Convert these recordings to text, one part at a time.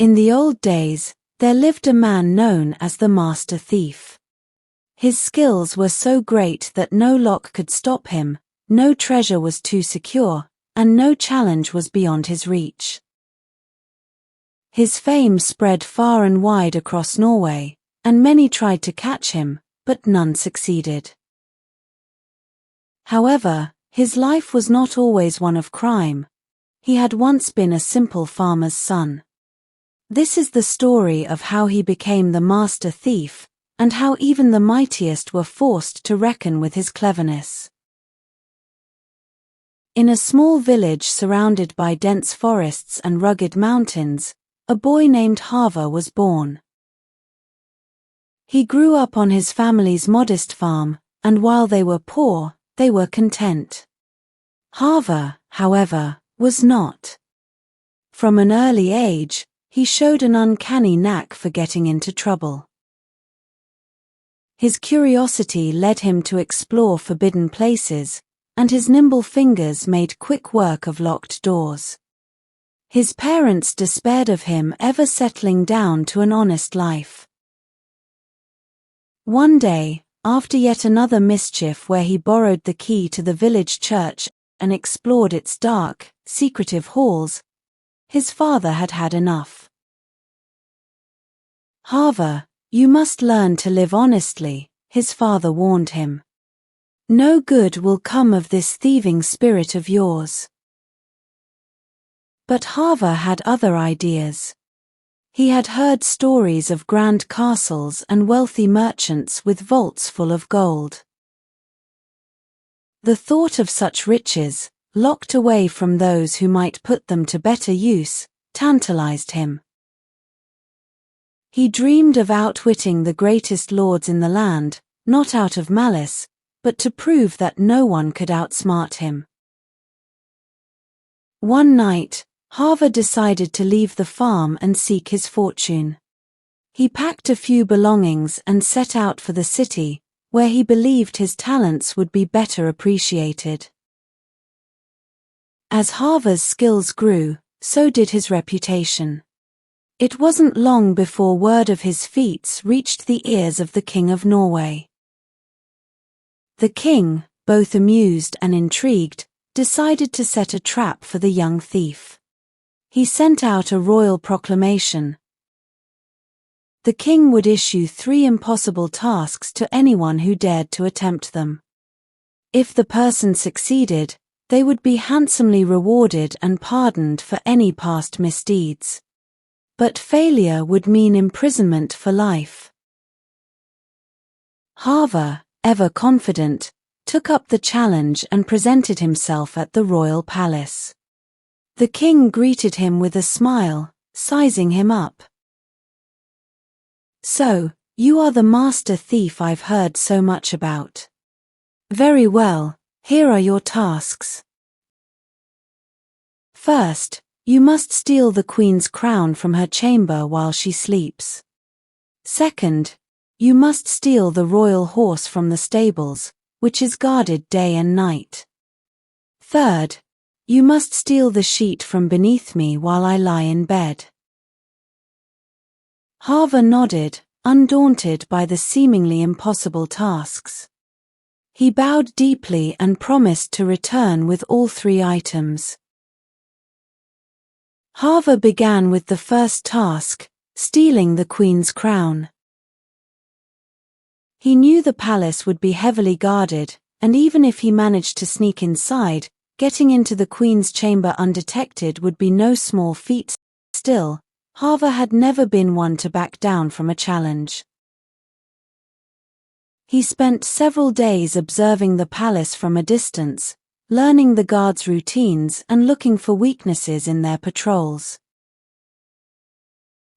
In the old days, there lived a man known as the Master Thief. His skills were so great that no lock could stop him, no treasure was too secure, and no challenge was beyond his reach. His fame spread far and wide across Norway, and many tried to catch him, but none succeeded. However, his life was not always one of crime. He had once been a simple farmer's son. This is the story of how he became the master thief, and how even the mightiest were forced to reckon with his cleverness. In a small village surrounded by dense forests and rugged mountains, a boy named Halvor was born. He grew up on his family's modest farm, and while they were poor, they were content. Halvor, however, was not. From an early age, he showed an uncanny knack for getting into trouble. His curiosity led him to explore forbidden places, and his nimble fingers made quick work of locked doors. His parents despaired of him ever settling down to an honest life. One day, after yet another mischief where he borrowed the key to the village church and explored its dark, secretive halls, his father had had enough. "Halvor, you must learn to live honestly," his father warned him. "No good will come of this thieving spirit of yours." But Halvor had other ideas. He had heard stories of grand castles and wealthy merchants with vaults full of gold. The thought of such riches, locked away from those who might put them to better use, tantalized him. He dreamed of outwitting the greatest lords in the land, not out of malice, but to prove that no one could outsmart him. One night, Halvor decided to leave the farm and seek his fortune. He packed a few belongings and set out for the city, where he believed his talents would be better appreciated. As Halvor's skills grew, so did his reputation. It wasn't long before word of his feats reached the ears of the King of Norway. The king, both amused and intrigued, decided to set a trap for the young thief. He sent out a royal proclamation. The king would issue 3 impossible tasks to anyone who dared to attempt them. If the person succeeded, they would be handsomely rewarded and pardoned for any past misdeeds. But failure would mean imprisonment for life. Halvor, ever confident, took up the challenge and presented himself at the royal palace. The king greeted him with a smile, sizing him up. "So, you are the master thief I've heard so much about. Very well, here are your tasks. First, you must steal the queen's crown from her chamber while she sleeps. Second, you must steal the royal horse from the stables, which is guarded day and night. Third, you must steal the sheet from beneath me while I lie in bed." Halvor nodded, undaunted by the seemingly impossible tasks. He bowed deeply and promised to return with all 3 items. Halvor began with the first task, stealing the queen's crown. He knew the palace would be heavily guarded, and even if he managed to sneak inside, getting into the queen's chamber undetected would be no small feat. Still, Halvor had never been one to back down from a challenge. He spent several days observing the palace from a distance, learning the guards' routines and looking for weaknesses in their patrols.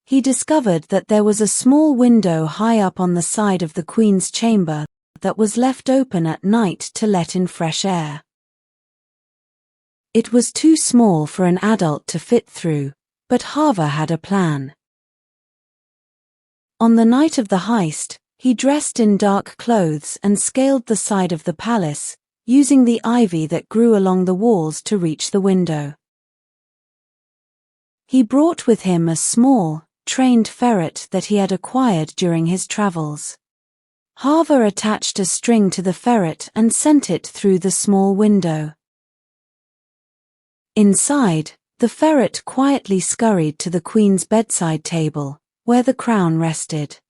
He discovered that there was a small window high up on the side of the queen's chamber that was left open at night to let in fresh air. It was too small for an adult to fit through, but Halvor had a plan. On the night of the heist, he dressed in dark clothes and scaled the side of the palace, using the ivy that grew along the walls to reach the window. He brought with him a small, trained ferret that he had acquired during his travels. Harva attached a string to the ferret and sent it through the small window. Inside, the ferret quietly scurried to the queen's bedside table, where the crown rested.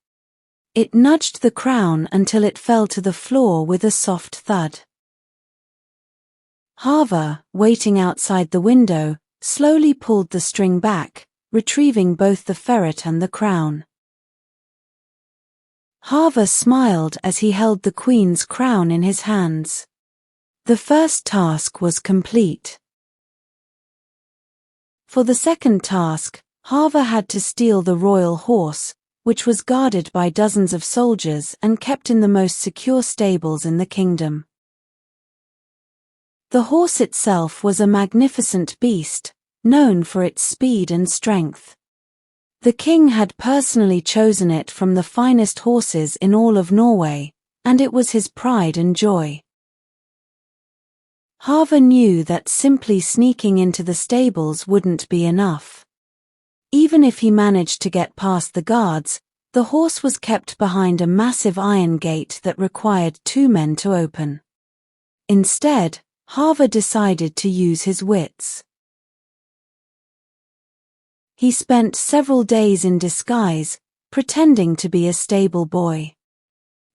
It nudged the crown until it fell to the floor with a soft thud. Harva, waiting outside the window, slowly pulled the string back, retrieving both the ferret and the crown. Harva smiled as he held the queen's crown in his hands. The first task was complete. For the second task, Harva had to steal the royal horse, which was guarded by dozens of soldiers and kept in the most secure stables in the kingdom. The horse itself was a magnificent beast, known for its speed and strength. The king had personally chosen it from the finest horses in all of Norway, and it was his pride and joy. Harva knew that simply sneaking into the stables wouldn't be enough. Even if he managed to get past the guards, the horse was kept behind a massive iron gate that required 2 men to open. Instead, Harva decided to use his wits. He spent several days in disguise, pretending to be a stable boy.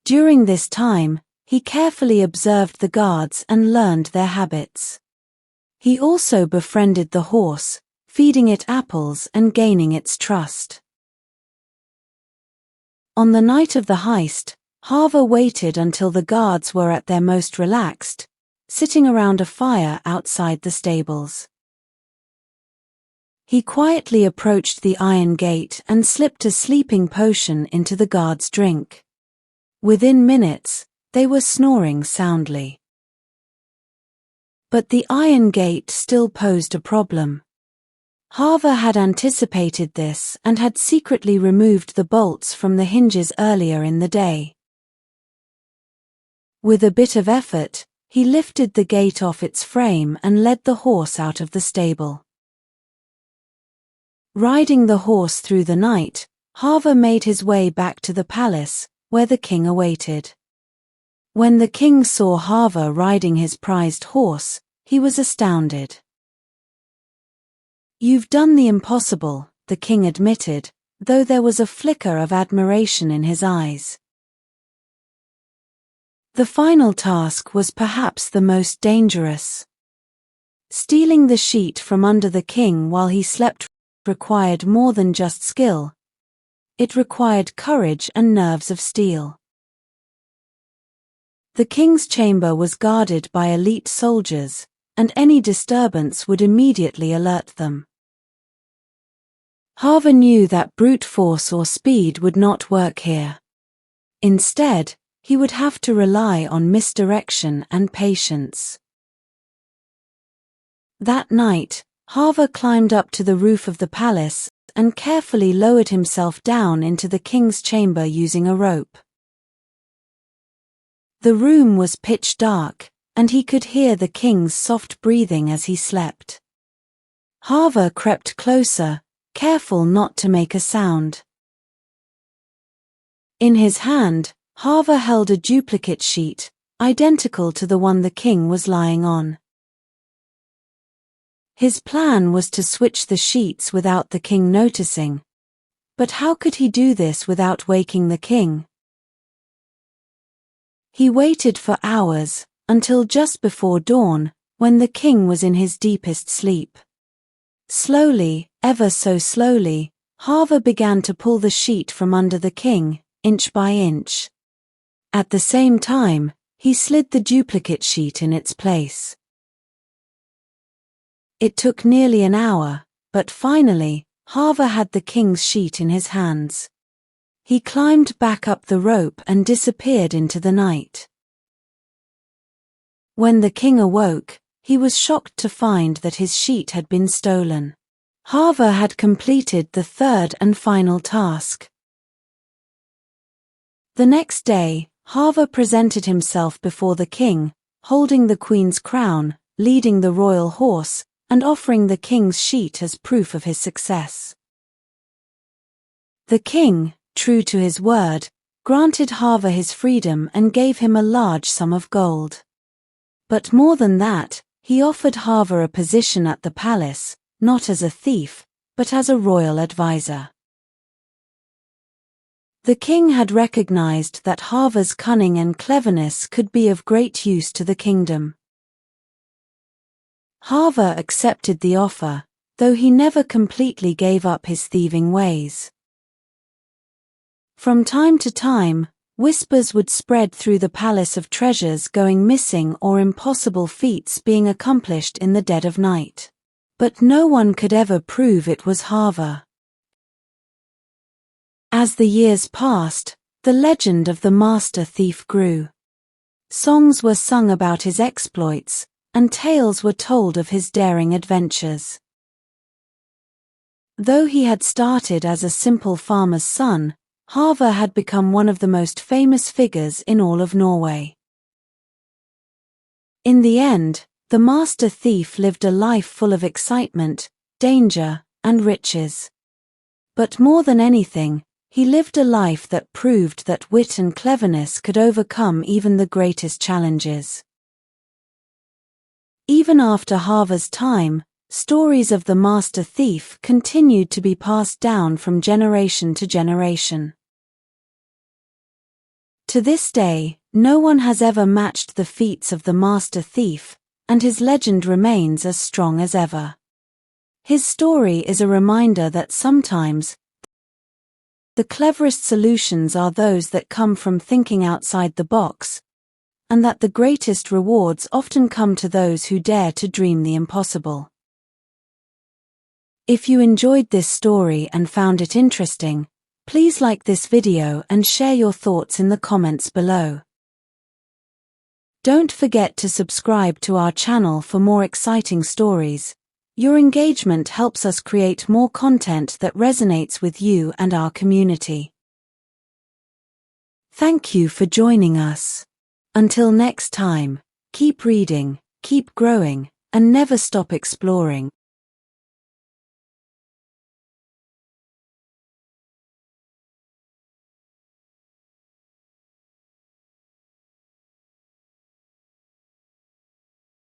During this time, he carefully observed the guards and learned their habits. He also befriended the horse, feeding it apples and gaining its trust. On the night of the heist, Harva waited until the guards were at their most relaxed, sitting around a fire outside the stables. He quietly approached the iron gate and slipped a sleeping potion into the guards' drink. Within minutes, they were snoring soundly. But the iron gate still posed a problem. Harva had anticipated this and had secretly removed the bolts from the hinges earlier in the day. With a bit of effort, he lifted the gate off its frame and led the horse out of the stable. Riding the horse through the night, Harva made his way back to the palace, where the king awaited. When the king saw Harva riding his prized horse, he was astounded. "You've done the impossible," the king admitted, though there was a flicker of admiration in his eyes. The final task was perhaps the most dangerous. Stealing the sheet from under the king while he slept required more than just skill. It required courage and nerves of steel. The king's chamber was guarded by elite soldiers, and any disturbance would immediately alert them. Harva knew that brute force or speed would not work here. Instead, he would have to rely on misdirection and patience. That night, Harva climbed up to the roof of the palace and carefully lowered himself down into the king's chamber using a rope. The room was pitch dark, and he could hear the king's soft breathing as he slept. Harva crept closer, careful not to make a sound. In his hand, Harva held a duplicate sheet, identical to the one the king was lying on. His plan was to switch the sheets without the king noticing. But how could he do this without waking the king? He waited for hours, until just before dawn, when the king was in his deepest sleep. Slowly, ever so slowly, Harva began to pull the sheet from under the king, inch by inch. At the same time, he slid the duplicate sheet in its place. It took nearly an hour, but finally, Harva had the king's sheet in his hands. He climbed back up the rope and disappeared into the night. When the king awoke, he was shocked to find that his sheet had been stolen. Harva had completed the third and final task. The next day, Harva presented himself before the king, holding the queen's crown, leading the royal horse, and offering the king's sheet as proof of his success. The king, true to his word, granted Hava his freedom and gave him a large sum of gold. But more than that, he offered Hava a position at the palace, not as a thief, but as a royal advisor. The king had recognized that Hava's cunning and cleverness could be of great use to the kingdom. Hava accepted the offer, though he never completely gave up his thieving ways. From time to time, whispers would spread through the palace of treasures going missing or impossible feats being accomplished in the dead of night. But no one could ever prove it was Hava. As the years passed, the legend of the master thief grew. Songs were sung about his exploits, and tales were told of his daring adventures. Though he had started as a simple farmer's son, Hava had become one of the most famous figures in all of Norway. In the end, the master thief lived a life full of excitement, danger, and riches. But more than anything, he lived a life that proved that wit and cleverness could overcome even the greatest challenges. Even after Hava's time, stories of the master thief continued to be passed down from generation to generation. To this day, no one has ever matched the feats of the master thief, and his legend remains as strong as ever. His story is a reminder that sometimes the cleverest solutions are those that come from thinking outside the box, and that the greatest rewards often come to those who dare to dream the impossible. If you enjoyed this story and found it interesting, please like this video and share your thoughts in the comments below. Don't forget to subscribe to our channel for more exciting stories. Your engagement helps us create more content that resonates with you and our community. Thank you for joining us. Until next time, keep reading, keep growing, and never stop exploring.